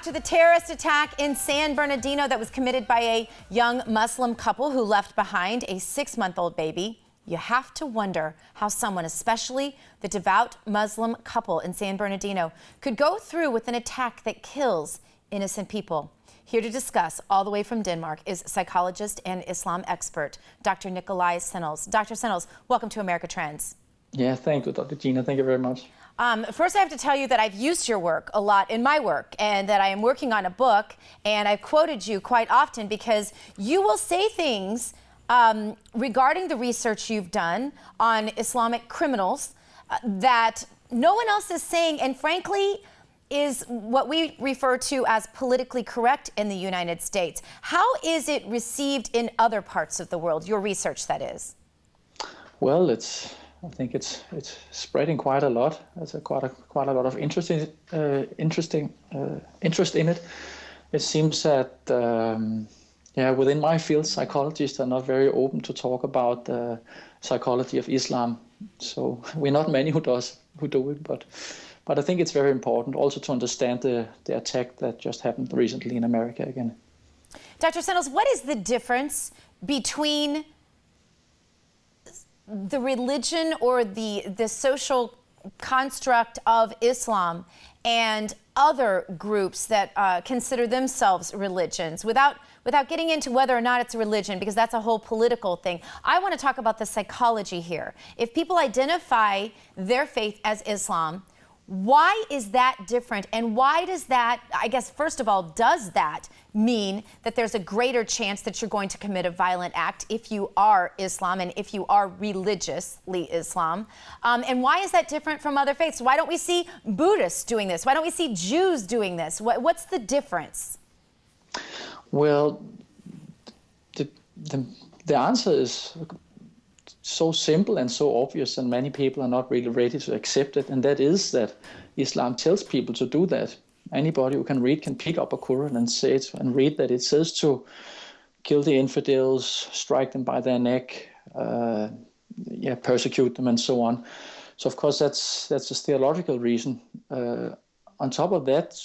After the terrorist attack in San Bernardino that was committed by a young Muslim couple who left behind a 6-month-old baby, you have to wonder how someone, especially the devout Muslim couple in San Bernardino, could go through with an attack that kills innocent people. Here to discuss, all the way from Denmark, is psychologist and Islam expert, Dr. Nicolai Sennels. Dr. Sennels, welcome to America Trends. Yeah, thank you, Dr. Gina. Thank you very much. First, I have to tell you that I've used your work a lot in my work and that I am working on a book, and I've quoted you quite often because you will say things regarding the research you've done on Islamic criminals that no one else is saying, and frankly, is what we refer to as politically correct in the United States. How is it received in other parts of the world, your research that is? Well, I think it's spreading quite a lot. There's quite a lot of interest in it. It seems that within my field, psychologists are not very open to talk about the psychology of Islam. So we're not many who do it, but I think it's very important also to understand the attack that just happened recently in America again. Dr. Sennels, what is the difference between the religion or the social construct of Islam and other groups that consider themselves religions, without getting into whether or not it's a religion, because that's a whole political thing? I want to talk about the psychology here. If people identify their faith as Islam, why is that different? And why does that, I guess, first of all, does that mean that there's a greater chance that you're going to commit a violent act if you are Islam and if you are religiously Islam? And why is that different from other faiths? Why don't we see Buddhists doing this? Why don't we see Jews doing this? What's the difference? Well, the answer is so simple and so obvious, and many people are not really ready to accept it, and that is that Islam tells people to do that. Anybody who can read can pick up a Quran and say it and read that it says to kill the infidels, strike them by their neck, persecute them, and so on. So of course that's a theological reason. On top of that,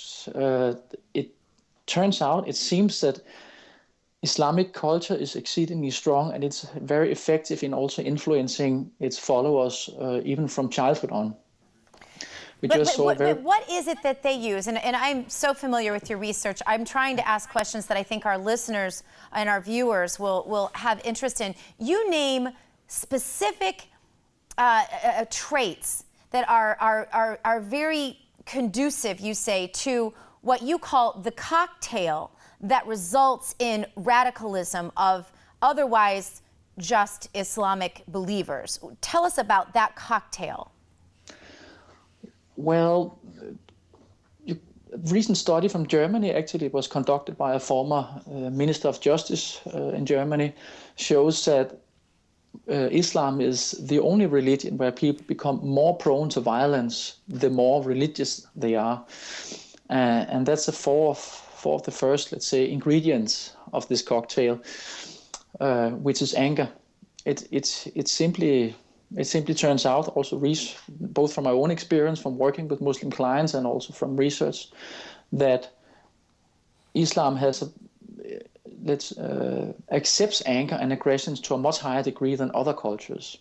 it turns out, it seems that Islamic culture is exceedingly strong, and it's very effective in also influencing its followers, even from childhood on. But what is it that they use? And I'm so familiar with your research. I'm trying to ask questions that I think our listeners and our viewers will have interest in. You name specific traits that are very conducive, you say, to what you call the cocktail that results in radicalism of otherwise just Islamic believers. Tell us about that cocktail. Well, a recent study from Germany actually was conducted by a former Minister of Justice in Germany, shows that Islam is the only religion where people become more prone to violence the more religious they are. And that's a four of the first, let's say, ingredients of this cocktail, which is anger. It simply turns out, also both from my own experience from working with Muslim clients and also from research, that Islam has accepts anger and aggressions to a much higher degree than other cultures.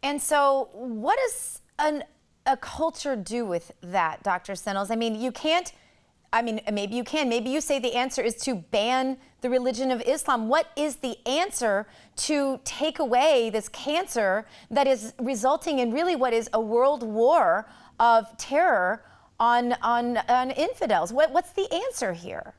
And so what does a culture do with that, Dr. Sennels? I mean, maybe you can. Maybe you say the answer is to ban the religion of Islam. What is the answer to take away this cancer that is resulting in really what is a world war of terror on infidels? What's the answer here?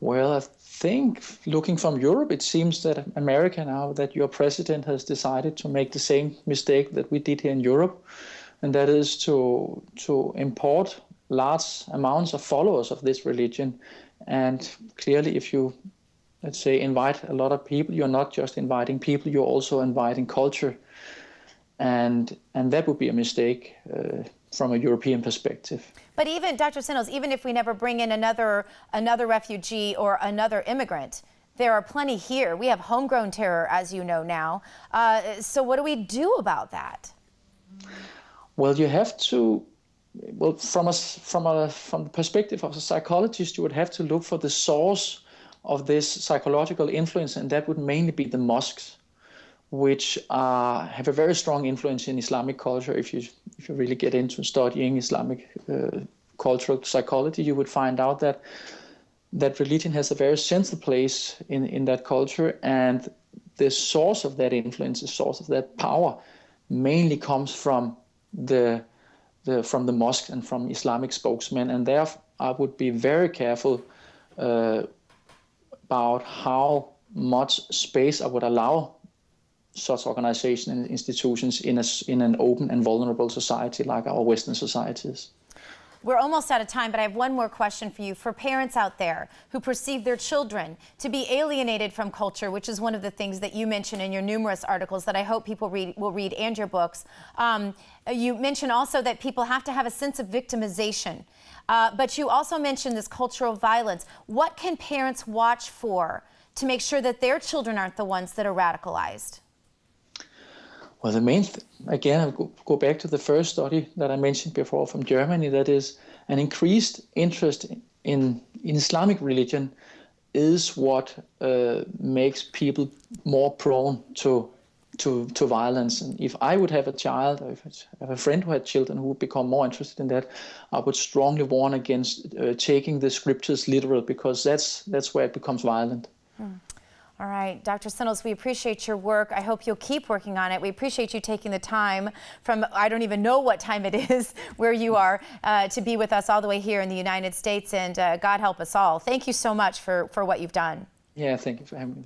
Well, I think looking from Europe, it seems that America now, that your president has decided to make the same mistake that we did here in Europe, and that is to import large amounts of followers of this religion. And clearly, if you, let's say, invite a lot of people, you're not just inviting people, you're also inviting culture. And that would be a mistake from a European perspective. But even, Dr. Sennels, even if we never bring in another refugee or another immigrant, there are plenty here. We have homegrown terror, as you know now. So what do we do about that? Well, you have to well, from the perspective of a psychologist, you would have to look for the source of this psychological influence, and that would mainly be the mosques, which have a very strong influence in Islamic culture. If you really get into studying Islamic cultural psychology, you would find out that religion has a very central place in that culture, and the source of that influence, the source of that power, mainly comes from the mosque and from Islamic spokesmen. And therefore, I would be very careful about how much space I would allow such organizations and institutions in an open and vulnerable society like our Western societies. We're almost out of time, but I have one more question for you. For parents out there who perceive their children to be alienated from culture, which is one of the things that you mention in your numerous articles that I hope people will read, and your books. You mention also that people have to have a sense of victimization, but you also mention this cultural violence. What can parents watch for to make sure that their children aren't the ones that are radicalized? Well, the main again, I'll go back to the first study that I mentioned before from Germany, that is an increased interest in Islamic religion is what makes people more prone to violence. And if I would have a child, or if I have a friend who had children who would become more interested in that, I would strongly warn against taking the scriptures literal, because that's where it becomes violent. All right, Dr. Sennels, we appreciate your work. I hope you'll keep working on it. We appreciate you taking the time from, I don't even know what time it is where you are, to be with us all the way here in the United States, and God help us all. Thank you so much for what you've done. Yeah, thank you for having me.